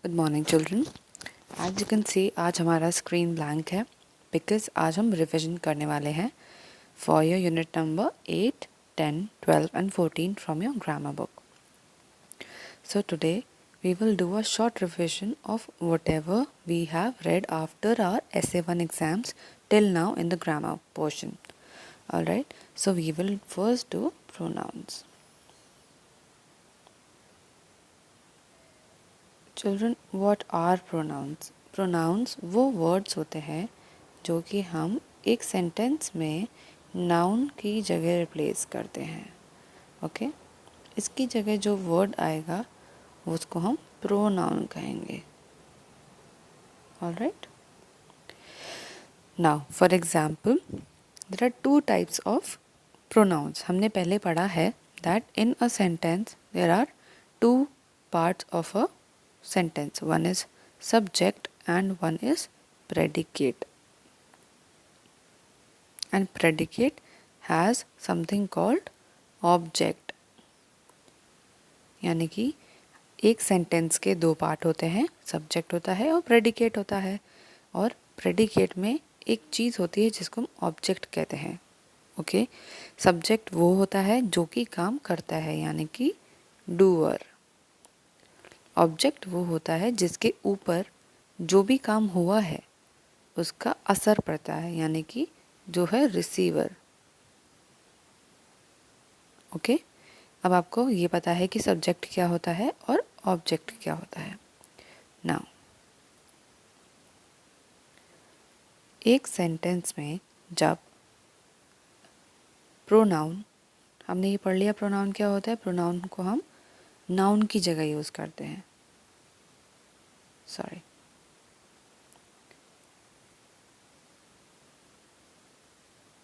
Good morning children. As you can see आज हमारा screen blank है बिकॉज आज हम रिविजन करने वाले हैं for your unit number 8, 10, 12 and 14 from your grammar book. So today we will do a short revision of whatever we have read after our essay 1 exams till now in the grammar portion. Alright, so we will first do pronouns. Children what are pronouns? Pronouns वो words होते हैं जो कि हम एक sentence में noun की जगह रिप्लेस करते हैं. ओके, इसकी जगह जो वर्ड आएगा उसको हम प्रोनाउन कहेंगे. Alright, now for example there are two types of pronouns. हमने पहले पढ़ा है that in a sentence there are two parts of a sentence. One is subject and one is predicate. And predicate has something called object. यानी कि एक sentence के दो part होते हैं, सब्जेक्ट होता है और प्रेडिकेट होता है. और प्रेडिकेट में एक चीज़ होती है जिसको हम ऑब्जेक्ट कहते हैं. ओके, सब्जेक्ट वो होता है जो कि काम करता है यानी कि डूअर. ऑब्जेक्ट वो होता है जिसके ऊपर जो भी काम हुआ है उसका असर पड़ता है यानी कि जो है रिसीवर. ओके, अब आपको ये पता है कि सब्जेक्ट क्या होता है और ऑब्जेक्ट क्या होता है. नाउ एक सेंटेंस में जब प्रोनाउन, हमने ये पढ़ लिया प्रोनाउन क्या होता है. प्रोनाउन को हम नाउन की जगह यूज़ करते हैं. सॉरी,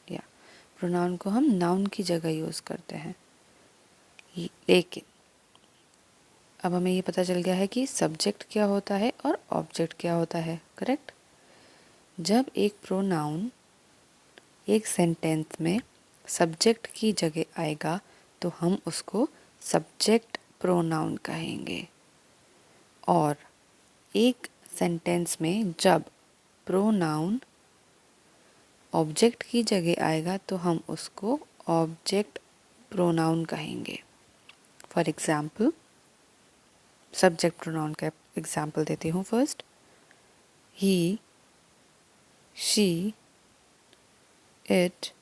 या प्रोनाउन को हम नाउन की जगह यूज़ करते हैं. लेकिन अब हमें ये पता चल गया है कि सब्जेक्ट क्या होता है और ऑब्जेक्ट क्या होता है. करेक्ट. जब एक प्रोनाउन एक सेंटेंस में सब्जेक्ट की जगह आएगा तो हम उसको सब्जेक्ट प्रोनाउन कहेंगे. और एक सेंटेंस में जब प्रोनाउन ऑब्जेक्ट की जगह आएगा तो हम उसको ऑब्जेक्ट प्रोनाउन कहेंगे. फॉर एग्जाम्पल, सब्जेक्ट प्रोनाउन का एग्जाम्पल देती हूँ. First, he, she, it,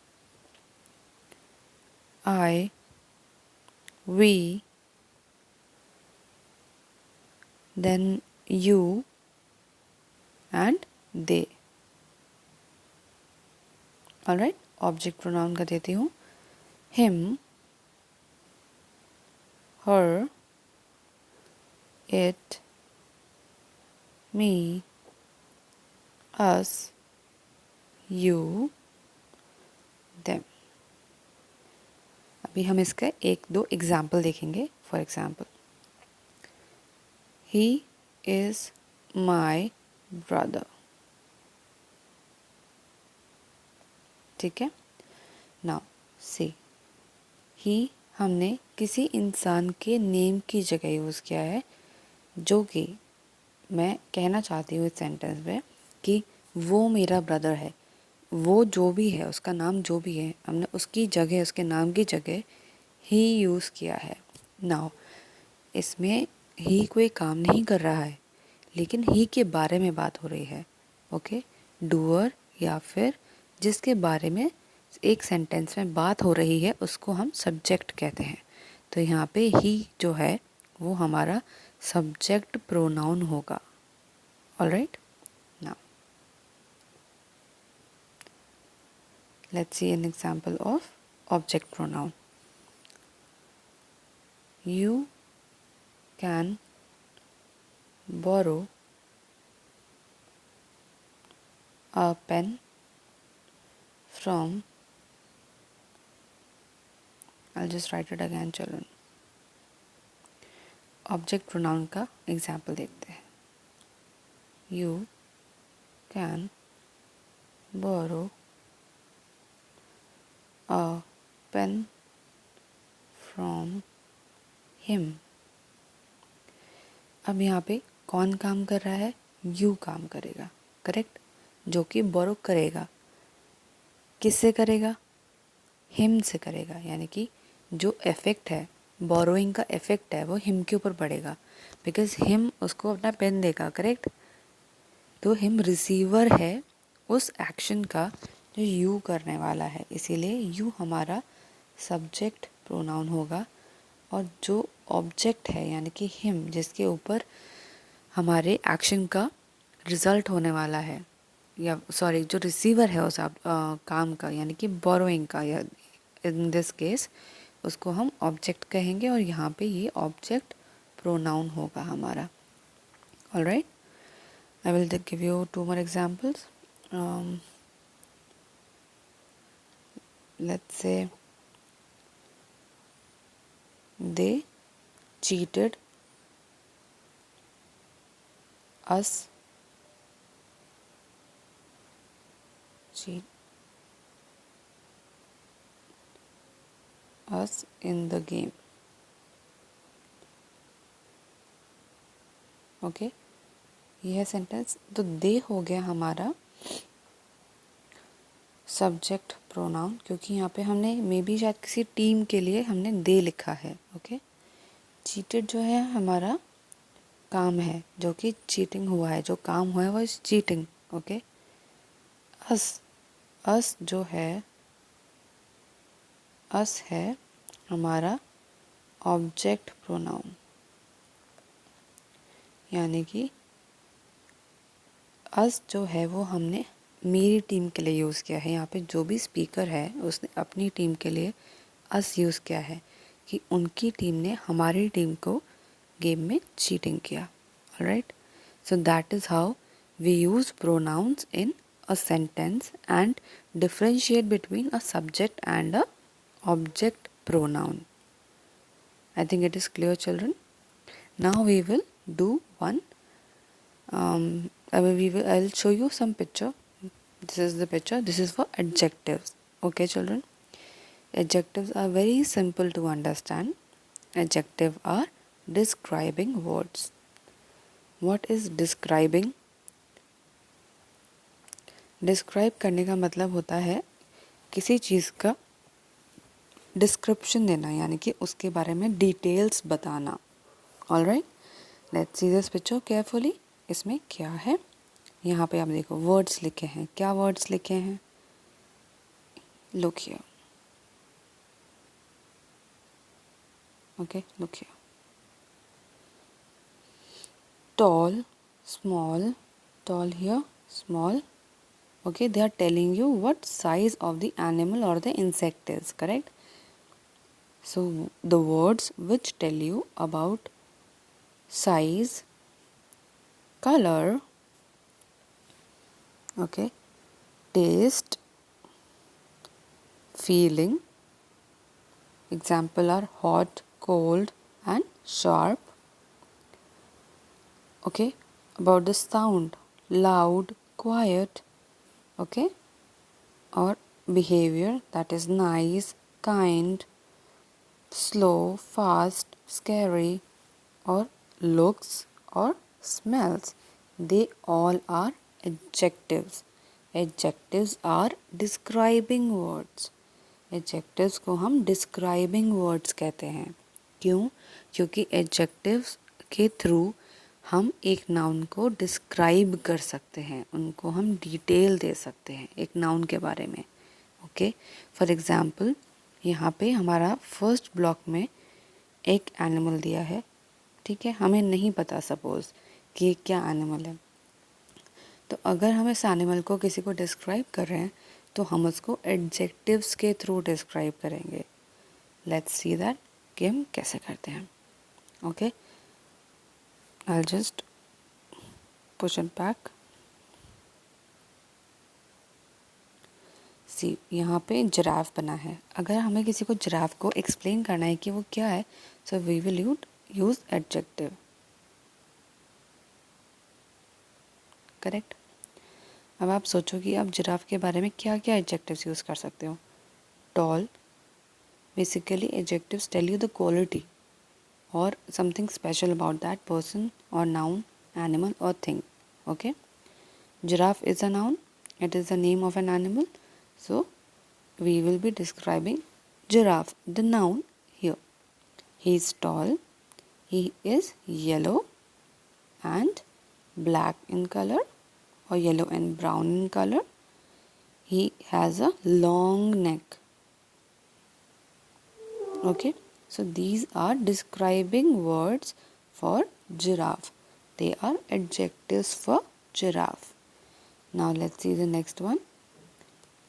I, we, then you and they. Alright, object pronoun का देती हूँ. him, her, it, me, us, you, them. अभी हम इसका एक दो एग्जाम्पल देखेंगे. For example, he is my brother. ठीक है. नाउ सी, ही हमने किसी इंसान के नेम की जगह यूज़ किया है, जो कि मैं कहना चाहती हूँ इस सेंटेंस में कि वो मेरा ब्रदर है. वो जो भी है, उसका नाम जो भी है, हमने उसकी जगह, उसके नाम की जगह ही यूज़ किया है. नाउ इसमें ही कोई काम नहीं कर रहा है लेकिन ही के बारे में बात हो रही है. ओके, डूअर या फिर जिसके बारे में एक सेंटेंस में बात हो रही है उसको हम सब्जेक्ट कहते हैं. तो यहाँ पे ही जो है वो हमारा सब्जेक्ट प्रोनाउन होगा. Alright, now let's see an example of object pronoun. You can borrow a pen from, I'll just write it again children. Object pronoun का एग्जाम्पल देखते हैं. You can borrow a pen from him. अब यहाँ पे कौन काम कर रहा है? यू काम करेगा, करेक्ट, जो कि बोरो करेगा। किससे करेगा? हिम से करेगा, यानी कि जो इफेक्ट है, बोरोइंग का इफेक्ट है वो हिम के ऊपर पड़ेगा, बिकॉज हिम उसको अपना पेन देगा, करेक्ट। तो हिम रिसीवर है उस एक्शन का जो यू करने वाला है, इसीलिए यू हमारा सब्जेक्ट प्रोनाउन होगा। और जो ऑब्जेक्ट है यानी कि हिम, जिसके ऊपर हमारे एक्शन का रिजल्ट होने वाला है, या सॉरी जो रिसीवर है उस काम का, यानी कि बोरोइंग का, या इन दिस केस उसको हम ऑब्जेक्ट कहेंगे, और यहाँ पे ये ऑब्जेक्ट प्रोनाउन होगा हमारा। Alright, I will give you two more examples. Let's say they cheated us in the game. Okay, यह सेंटेंस तो दे हो गया हमारा सब्जेक्ट प्रोनाउन, क्योंकि यहाँ पे हमने मे बी शायद किसी टीम के लिए हमने दे लिखा है। ओके, चीटेड जो है हमारा काम है, जो कि चीटिंग हुआ है, जो काम हुआ है वो इज चीटिंग। ओके, अस जो है, अस है हमारा ऑब्जेक्ट प्रोनाउन, यानी कि अस जो है वो हमने मेरी टीम के लिए यूज़ किया है। यहाँ पे जो भी स्पीकर है उसने अपनी टीम के लिए अस यूज़ किया है, कि उनकी टीम ने हमारी टीम को गेम में चीटिंग किया। Alright, so that is how we use pronouns in a sentence and differentiate between a subject and a object pronoun. I think it is clear, children. Now we will do one. I'll show you some picture. This is the picture. This is for adjectives. Okay, children. Adjectives are very simple to understand. Adjectives are describing words. What is describing? Describe करने का मतलब होता है किसी चीज़ का description देना, यानी कि उसके बारे में डिटेल्स बताना। Alright, let's see this picture carefully. इसमें क्या है? यहाँ पे आप देखो वर्ड्स लिखे हैं। क्या वर्ड्स लिखे हैं? Look here. Okay, look here. Tall, small, tall here, small. Okay, they are telling you what size of the animal or the insect is, correct? So the words which tell you about size, color, okay, taste, feeling, example are hot, cold and sharp. Okay, about the sound, loud, quiet, okay, or behavior, that is nice, kind, slow, fast, scary, or looks or smells. They all are adjectives. Adjectives are describing words. Adjectives को हम describing words कहते हैं। क्यों? क्योंकि adjectives के through हम एक noun को डिस्क्राइब कर सकते हैं, उनको हम डिटेल दे सकते हैं एक नाउन के बारे में। ओके, फॉर एग्ज़ाम्पल यहाँ पे हमारा फर्स्ट ब्लॉक में एक एनिमल दिया है, ठीक है, हमें नहीं पता सपोज़ कि क्या एनिमल है। तो अगर हम इस एनिमल को किसी को डिस्क्राइब कर रहे हैं तो हम उसको एडजेक्टिव्स के थ्रू डिस्क्राइब करेंगे। लेट्स सी दैट कि हम कैसे करते हैं। Okay, I'll just push it back. सी यहाँ पे जिराफ बना है। अगर हमें किसी को जिराफ को एक्सप्लेन करना है कि वो क्या है, so we will use adjective, correct. अब आप सोचो कि आप जिराफ के बारे में क्या क्या एडजेक्टिव्स यूज़ कर सकते हो। Tall, basically adjectives tell you the quality or something special about that person or noun animal or thing. Okay, giraffe is a noun, it is the name of an animal, so we will be describing giraffe, the noun here. He is tall, he is yellow and black in color, or yellow and brown in color. He has a long neck. Okay, so these are describing words for giraffe. They are adjectives for giraffe. Now let's see the next one.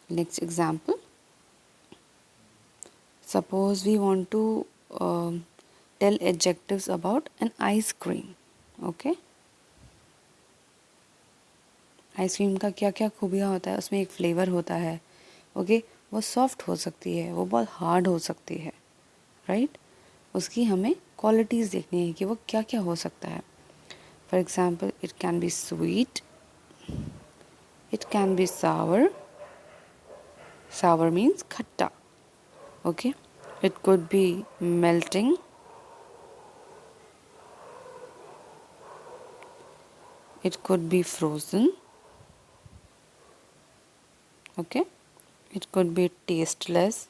Next example. Suppose we want to tell adjectives about an ice cream. Okay, ice cream का क्या क्या खूबियाँ होता है, उसमें एक flavour होता है. Okay, वो सॉफ्ट हो सकती है, वो बहुत हार्ड हो सकती है, राइट. उसकी हमें क्वालिटीज़ देखनी है कि वो क्या क्या हो सकता है. For example, it can be sweet, it can be sour. Sour means खट्टा. Okay, it could be melting, it could be frozen. Okay, it could be tasteless.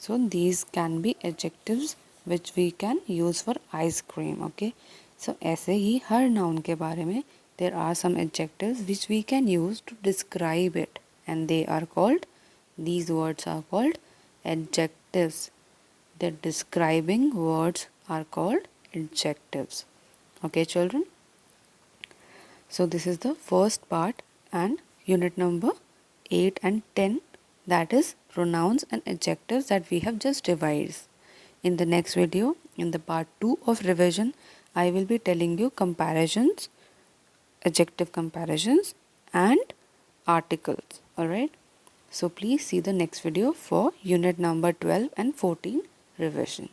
So these can be adjectives which we can use for ice cream. Okay, so ऐसे ही हर noun के बारे में there are some adjectives which we can use to describe it, and they are called, these words are called adjectives. The describing words are called adjectives. Okay children, so this is the first part and unit number 8 and 10, that is pronouns and adjectives, that we have just revised. In the next video, in the part 2 of revision, I will be telling you comparisons, adjective comparisons and articles. Alright, so please see the next video for unit number 12 and 14 revision.